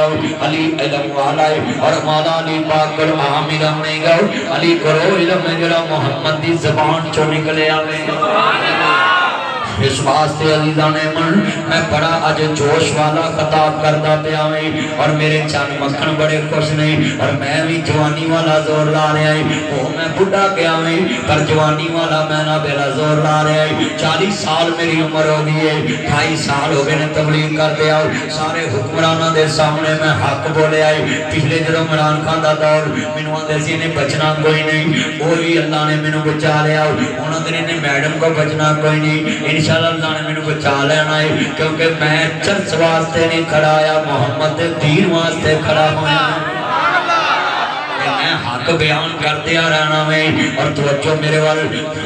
گاؤ علی علم والا ہے اور مولا علی پاک کو عام علم نہیں گاؤ علی کرو علم جڑا محمد دی زبان چو نکلے آوے اس واسطے عزیزان من میں بڑا اج جوش والا خطاب کردا پیا ہوں اور میرے چند مکھن بڑے خوش نہیں اور میں بھی جوانی والا زور لا رہا ہوں وہ میں بڑھا گیا ہوں پر جوانی والا میں نہ میرا زور لا رہا ہوں 40 سال میری عمر ہو گئی ہے 28 سال ہو گئے نے تبلیغ کر دیا سارے حکمرانوں دے سامنے میں حق بولے آئے پچھلے جدو عمران خان دا دور مینوں آندے سی نے بچنا کوئی نہیں وہ بھی اللہ نے مینوں بچا لیا انہوں نے میڈم کو بچنا کوئی نہیں انشاءاللہ اللہ نے مینوں بچا لینا ہے کیونکہ میں چرچ واسطے نہیں کھڑا آیا محمد دین واسطے کھڑا ہویا میں حق بیان کرتے رہنا میں اور توجہ میرے وال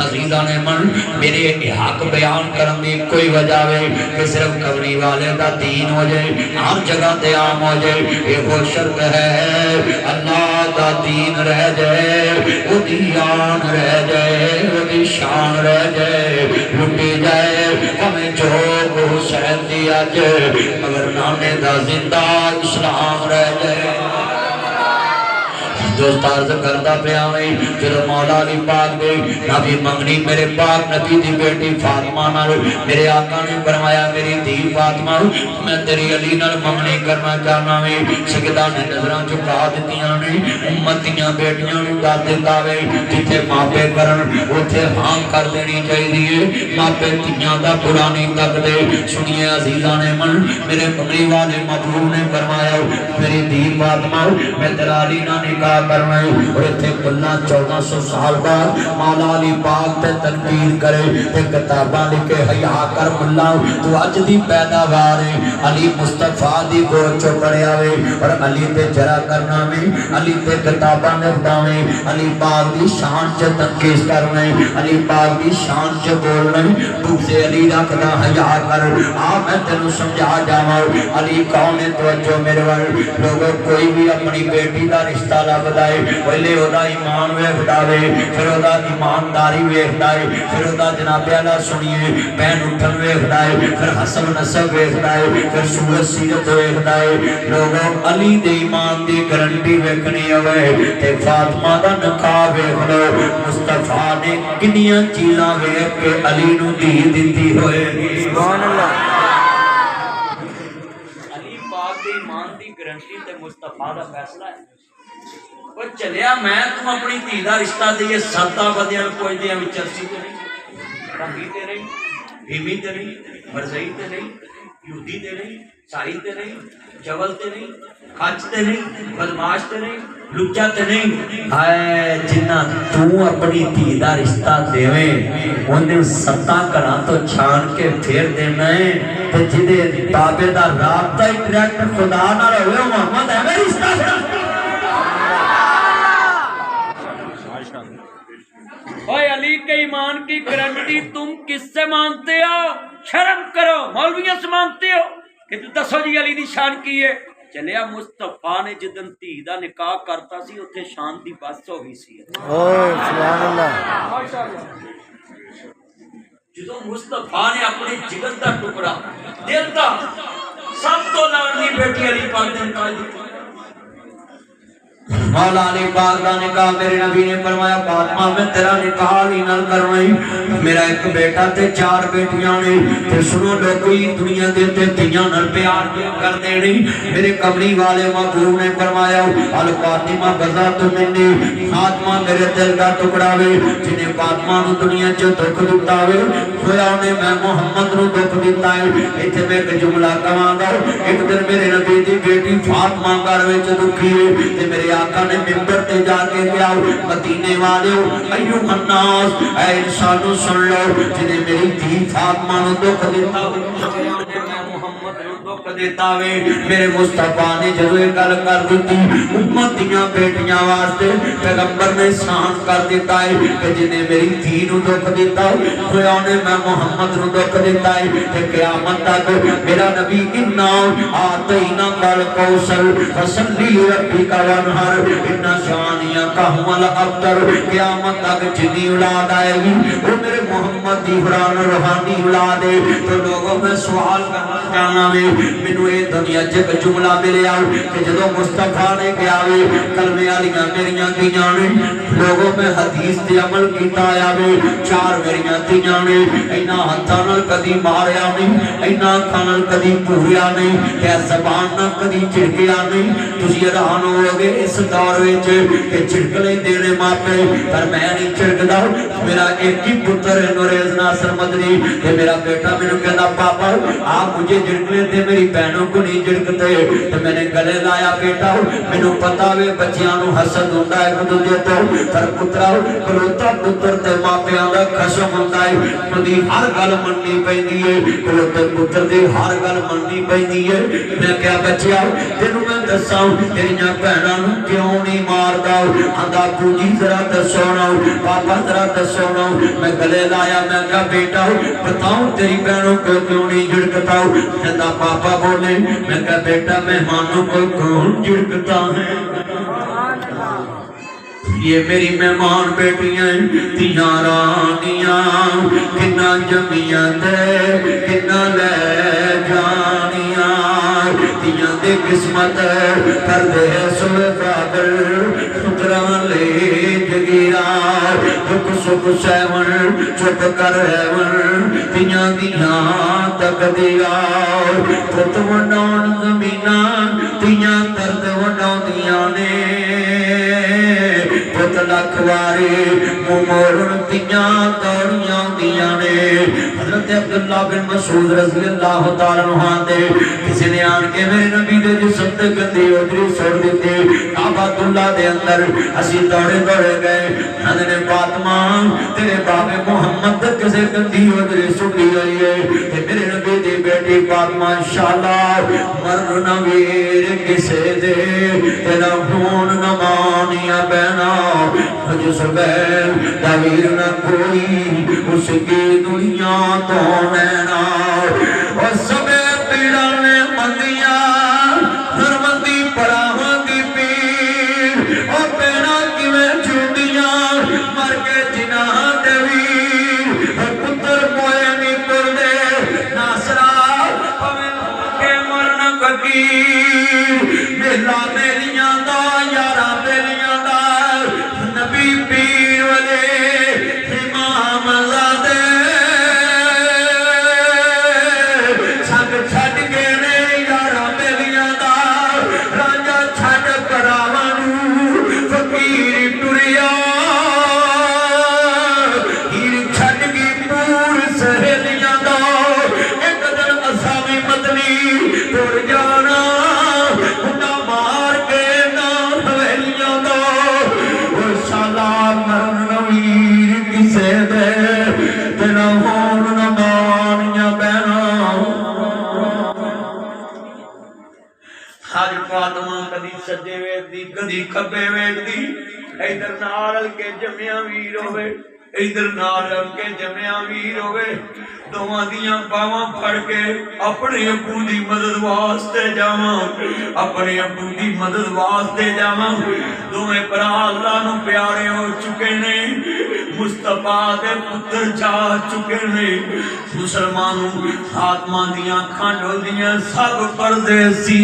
عزیزان من میرے حق بیان کرن دی کوئی وجہ ہے کہ صرف کمری والے دا دین ہو جائے ہر جگہ تے عام ہو جائے یہ وہ شرط ہے اللہ دا دین رہ جائے وہ دی آن رہ جائے وہ دی شان رہ جائے لٹی جائے ہمیں جو حسین دیا جائے مگر نانے دا زندہ اسلام رہ جائے دوست عرض کردہ پہ آئیں جدو مولا علی پاک دے نبی منگنی میرے پاک نبی دی بیٹی فاطمہ نال میرے آقا نے فرمایا میری دی فاطمہ میں تیری علی نال منگنی کرنا چاہنا میں سجدہ نے نظراں چکا دیتیاں نے امتیاں بیٹیاں نے داد دیتا وے جتے ماپے کرن اٹھے ہاں کر دینی چاہی دیئے ماپے تیاں دا پرانی تک دے سنیے عزیزان من میرے منگنی والے مبرور نے فرمایا میری دی فاطمہ میں تیرا علی نہ نکاح کرنا ہے اور اتھے کلنا 1400 سال بعد مولا علی پاک تے تنقیر کرے تے کتاباں لکھے حیاء کر ملا تو اج دی پیداوار ہے علی مصطفیٰ دی گوچو پڑے آوے اور علی تے جرا کرنا میں علی تے کتاباں لکھتا میں علی پاک دی شان چے تنقیس کرنا ہے علی پاک دی شان چے بولنا ہے تو سے علی رکھتا حیاء کر میں تینوں سمجھا جاؤں علی کون ہے توجہ میرے والے لوگوں کوئی بھی اپنی بیٹی دا رشتہ لگ دائے پہلے ہوتا ایمان ویخ دائے پھر ہوتا ایمانداری ویخ دائے پھر ہوتا جناب اللہ سنیے پین اٹھن ویخ دائے پھر حسب نسب ویخ دائے پھر سورت سیرت ویخ دائے لوگوں علی دے ایمان دی گرنٹی ویکھنی ہوئے تے فاطمہ دا نکاح ویخ لو مصطفیٰ نے کنیاں چیزاں ویخ کے علی نو دی دیتی ہوئے سبحان اللہ علی پاک دے ایمان دی گرنٹی تے مصطفیٰ دا فیصلہ ہے وہ چلیا میں تم اپنی دھی دا رشتہ دیئے ستا بدیاں کوئی دیاں بھی چرسی تے نہیں رنگی تے نہیں بھیمی تے نہیں مرزئی تے نہیں یہودی تے نہیں سائی تے نہیں جبل تے نہیں خچ تے نہیں بدماش تے نہیں لچا تے نہیں آئے جنہ تو اپنی دھی دا رشتہ دیویں انہیں ستا کرا تو چھان کے پھیر دینا ہے تو جدے بابے دا رابطہ ڈائریکٹ خدا نہ رہے محمد ہے میں رشتہ سے اوے علی کے ایمان کی گارنٹی تم کس سے مانتے ہو شرم کرو مولویوں سے مانتے ہو کہ تو دسو جی علی دی شان کی ہے چلیا مصطفیٰ نے جدن دھی دا نکاح کرتا سی اتنے شان دی بس ہو گئی سی سبحان اللہ جدو مصطفیٰ نے اپنی جگر دا ٹکڑا دل دا سب تو لاڈلی بیٹی علی پاک نے نکاح دی مولا علی پاک دا نکاح میرے نبی نے فرمایا فاطمہ میں تیرا نکاح علی نال کروائی میرا ایک بیٹا تے 4 بیٹیاں نے تے سنو لوگی دنیا دے تے تیاں نال پیار کر دینے میرے قبری والے محبوب نے فرمایا الفاطمہ بذات منی فاطمہ میرے دل دا ٹکڑا وے جنہیں فاطمہ نو دنیا چ دکھ دتا وے ہویا نے میں محمد نو دکھ دتا ہے ایتھے میں ایک جملہ کہاں گا ایک دن میرے نبی دی بیٹی فاطمہ گھر وچ دکھی تے میرے آقا نے ممبر تے جا کے کیا مدینے والے ایو الناس اے انسانو سن لو جنہیں میری دھی فاطمہ نو دکھ دیتا دیتا وے میرے مصطفیٰ نے جدو ایک گل کر دیتی امت دیاں بیٹیاں واسطے پیغمبر نے سان کر دیتا ہے کہ جنہیں میری دھی نو دکھ دیتا ہویا نے میں محمد نو دکھ دیتا ہے کہ قیامت تک میرا نبی انا آتینا کال کوثر فصلی ربی کا ونہر انا شانیہ کا ہم الابتر قیامت تک جنی اولاد آئے گی وہ میرے محمد دی حران روحانی اولاد ہے تو لوگوں میں سوال کرنا چاہنا میں مینوں اے دنیا چ ایک جملہ ملیا کہ جدوں مصطفیٰ نے کہا وے کلمے والیاں میریاں دھیاں نے لوگوں میں حدیث تے عمل کیتا آیا وے 4 میریاں دھیاں نے اینا ہتھاں نال کدی ماریا نہیں اینا اکھاں نال کدی پوریا نہیں تے زبان نال کدی جھڑکیا نہیں تسی حیران ہو گے اس دور وچ کہ جھڑک لیندے نے ماپے پر میں نہیں جھڑکدا میرا ایک ہی پتر ہے نوریز ناصر مدنی تے میرا بیٹا مینوں کہندا پاپا آپ مجھے جھڑک لیتے میری بہنوں کو نہیں جھڑکتے تے میں نے گلے لایا بیٹا مینوں پتا وے بچیاں نوں حسد ہوندا ہے کدو دے تو پر پترا کلوتا پتر تے ماپیاں دا خشم ہوندا ہے کدی ہر گل مننی پیندی ہے کلوتے پتر دی ہر گل مننی پیندی ہے میں کہیا بچیا تینوں میں دساں تیریاں بہناں نوں کیوں نہیں ماردا آندا ابو جی ذرا دسو نا پاپا ذرا دسو نا میں گلے لایا میں کہا بیٹا بتاؤ تیری بہنوں کو کیوں نہیں جھڑکتا کہتا پاپا بولے میں کہا بیٹا مہمانوں کو کون جھڑکتا ہے یہ میری مہمان بیٹیاں تیاں رانیاں کنا جمیاں دے کنا لے جانیاں تیاں دے قسمت کر دے سوے بادل ستران لے جگیرا دکھ سکھ سیون چپ کر ہیون تیاں دیاں تک دیا پت ونڈون زمینہ تیاں درد ونڈون دیاں نے پت لکھواری ممورن تیاں دوڑیاں دیاں نے حضرت عبداللہ بن مسعود رضی اللہ تعالیٰ عنہ دے کسی نے آن کے میرے نبی دے جسم تے گندی ادری سوڑ دیتے کعبۃ اللہ دے اندر اسی دوڑے دوڑے گئے حضرت فاطمہ تیرے باب محمد کسے گندی ادری سڑی گئی ہے کہ میرے نبی دی بیٹی فاطمہ انشاءاللہ مر نویر کسے دے تیرا خون نمانیاں بہنا جس بین دویر نہ کوئی اس کی دنیا تو نینا اور سبے پیڑا نے مندیاں ہر مندی پراہاں دی پیر اور پیڑا کی میں چھوٹیاں مر کے جناح دویر اور پتر موئے نکل دے ناصرہ پویں کے مرن فقیر میلا میلیاں دا یارہ بیلیاں دا نبی پیر والے امام زادے چھٹ چھٹ کے نے یارہ بیلیاں دا راجہ چھٹ پراوانو فقیر ٹریا ہیر چھٹ کی پور سہیلیاں دا ایک دن اسامی مدنی توڑ جانا ہنڈا مار کے نام حویلیاں دا وہ شالا مرن نویر کسے دے تینا ہون نمانیاں بہنا حج فاطمہ کدی سجے ویٹ دی کدی کھبے ویٹ دی ایدر نارل کے جمعیاں ویر ہوئے ایدر نارل کے جمعیاں ویر ہوئے دوہاں دیاں باواں پھڑ کے اپنے ابو دی مدد واسطے جاواں اپنے ابو دی مدد واسطے جاواں دوہے برا اللہ نو پیارے ہو چکے نے مصطفیٰ دے پتر چاہ چکے نے مسلمانوں آتما دیاں کھانڈو دیاں سب پردیسی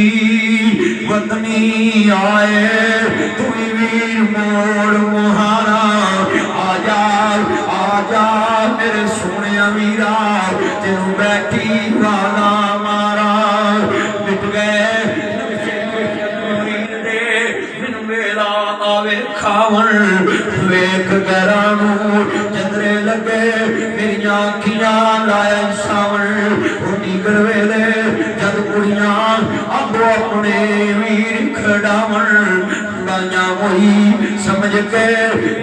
وطنی آئے توی ویر موڑ مہارا آجا میرے سونے امیرا تینوں بیٹھی والا مارا مٹ گئے من ویلا آوے کھاون ویک گرانو جدرے لگے میری آنکھیاں لائے ساون اُنی گرویلے جد کڑیاں اب اپنے ویر کھڑاون گایا وہی سمجھ کے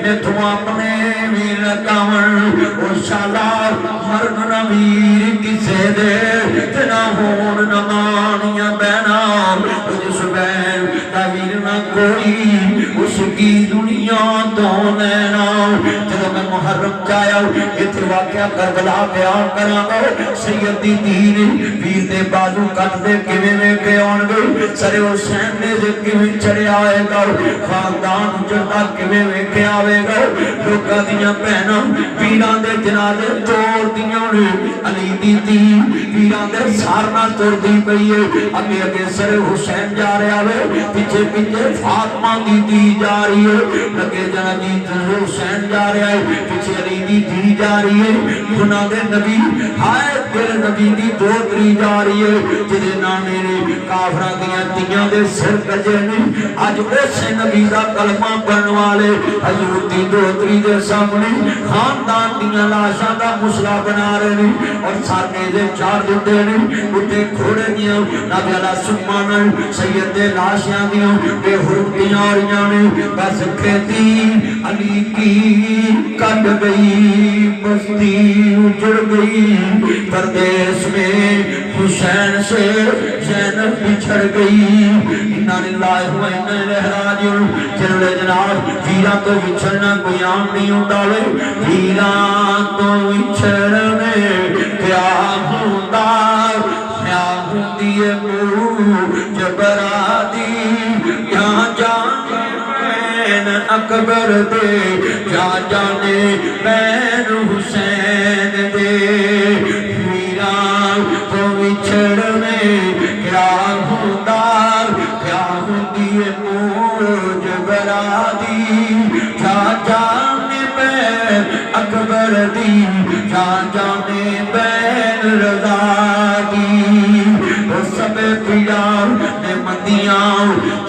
میں تو اپنے ویر کاون او شالا مرن نویر کسے دے تینا ہون نمانیاں بہنا جس بین تویر نہ کوئی اس کی دنیا تو نینا جب میں محرم پہنچایا اتنے واقعہ کربلا بیان کراں سید دی دین ویر دے بازو کٹ دے کیویں ویکھے آن گے سر حسین نے دے کیویں چڑھیا آئے گا خاندان جڑدا کیویں ویکھے آوے گا لوکاں دیاں بہناں ویراں دے جنازے توڑ دیاں نے علی دی دی ویراں دے سارنا توڑ دی پئی ہے اگے اگے سر حسین جا رہا ہے پیچھے پیچھے فاطمہ دی دی جا رہی ہے لگے جنا جی حسین جا رہا ہے پیچھے علی دی دی جا رہی ہے گناہ دے نبی ہائے تیرے نبی دی دوتری جا رہی ہے جدے نانے نے کافراں دیاں تیاں دے سر کجے نے اج اسے نبی دا کلمہ پڑھن والے حضور دی دوتری دے سامنے خاندان دیاں لاشاں دا مسئلہ بنا رہے نے اور سارنے دے چار دیندے نے اٹھے کھوڑے دیاں نبی علیہ سبحان سید دے لاشیاں دیاں بے حرمتیاں آریاں نے بس کھیتی علی کی کٹ گئی بستی اجڑ گئی پردیس میں حسین سے زینب بچھڑ گئی انہاں للہ و انا الیہ راجعون چلے جناب ویراں تو بچھڑنا کوئی عام نہیں ہوندا لے ویراں تو بچھڑنے کیا ہوندا کیا ہوندی ہے جبرا دی یہاں جان اکبر دے جا جانے بین حسین دے ویراں تو بچھڑنے کیا ہوندا کیا ہوندی ہے جبرا دی جا جانے بین اکبر دی جا جانے بین رضا دی وہ سب پیار نے مندیاں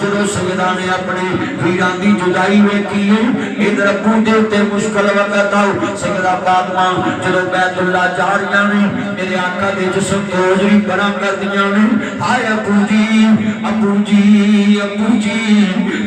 جدو سیدہ نے اپنے ویران دی جدائی ویکھی ہے ادھر ابو دے تے مشکل وقت آؤ سیدہ فاطمہ جدو بیت اللہ جا رہیاں نے میرے آقا دے جسم دوزری بڑا کر دیاں نے آئے ابو جی ابو جی ابو جی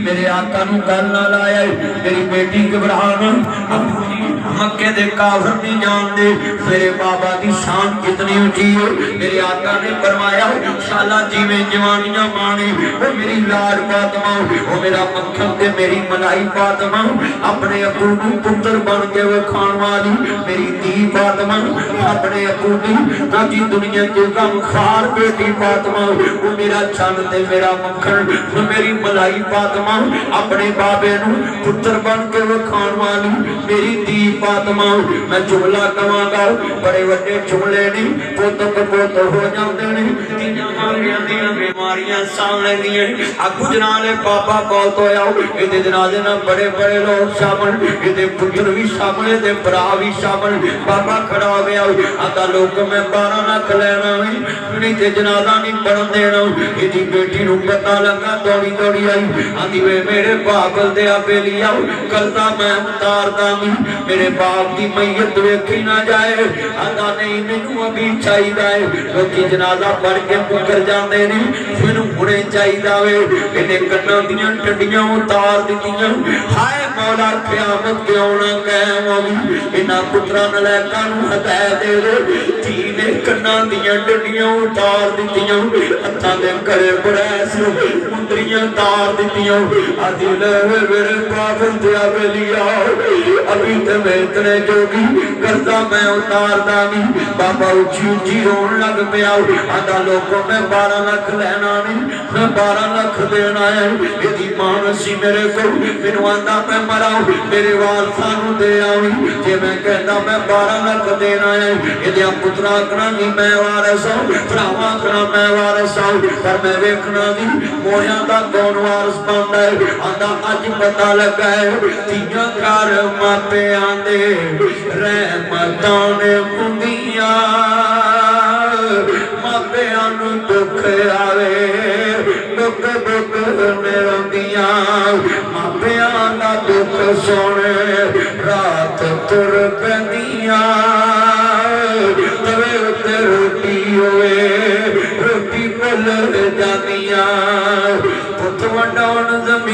میرے آقا نو گل نہ لائے میری بیٹی گھبرانا ابو جی مکے دے کافر نہیں جان دے میرے بابا دی شان کتنی اونچی ہے میرے آقا نے فرمایا شالا جی میں جوانیاں مانے وہ میری لاڈ فاطمہ وہ میرا مکھن تے میری ملائی فاطمہ اپنے ابو کو پتر بن کے وہ کھان والی میری دی فاطمہ اپنے ابو دی تاکہ دنیا کے غم خار بیٹی فاطمہ وہ میرا چند تے میرا مکھن وہ میری ملائی فاطمہ اپنے بابے نو پتر بن کے وہ کھان والی میری دی فاطمہ میں جملہ کہاں گا بڑے وڈے جملے نہیں پوتوں کو پوتوں ہو جاندے نہیں تیاں ماریاں دیاں بیماریاں سامنے دیاں اگو جنالے پاپا بہت ہویا ایدے جنازے نہ بڑے بڑے لوگ شامل ایدے پتر بھی شامل ایدے برا بھی شامل پاپا کھڑا ہو گیا آتا لوگ میں 12 لاکھ لینا نہیں تے جنازہ نہیں پڑھن دینا ایدی بیٹی نو پتہ لگا دوڑی دوڑی آئی آدھی وے میرے باغل دے آبے لیا کرتا میں اتار دامی میرے باپ دی میت ویکھی نہ جائے آدھا نہیں مینوں ابھی چاہی دائے لوکی جنازہ پڑھ کے پکر جاندے نہیں مینوں ہونے چاہی داوے انہیں کنہ دیاں ٹنڈیاں اتار دیتیاں ہائے مولا قیامت کیوں نہ قائم ہوگی انہاں پتران لیکاں نو ہدایت دے دے تینے کنہ دیاں ٹنڈیاں اتار دیتیاں ہتھاں دے کرے بڑیس مندریاں تار دیتیاں آدھی لہوے میرے باغل دے آبے لیا ابھی تے میں اتنے جوگی کرتا میں اتار دامی بابا اچھی اچھی رون لگ پیا آدھا لوگوں میں 12 لاکھ لینا نہیں میں 12 لاکھ دینا ہے یہ دی مانسی میرے کو مینو آندہ میں مراؤ میرے والسانو دے آئی جے میں کہتا میں 12 لاکھ دینا ہے یہ دیا پترا کنا نہیں میں وارث ہوں پراوا کنا میں وارث ہوں پر میں ویکھنا نہیں مویاں دا کون وارث باندا ہے آندہ آج پتہ لگا ہے تیاں کار ماپے آندے رحمتان کندیاں ماپے آنو دکھ آوے دکھ دکھ میرندیاں ماپے آنا دکھ سونے رات تر پندیاں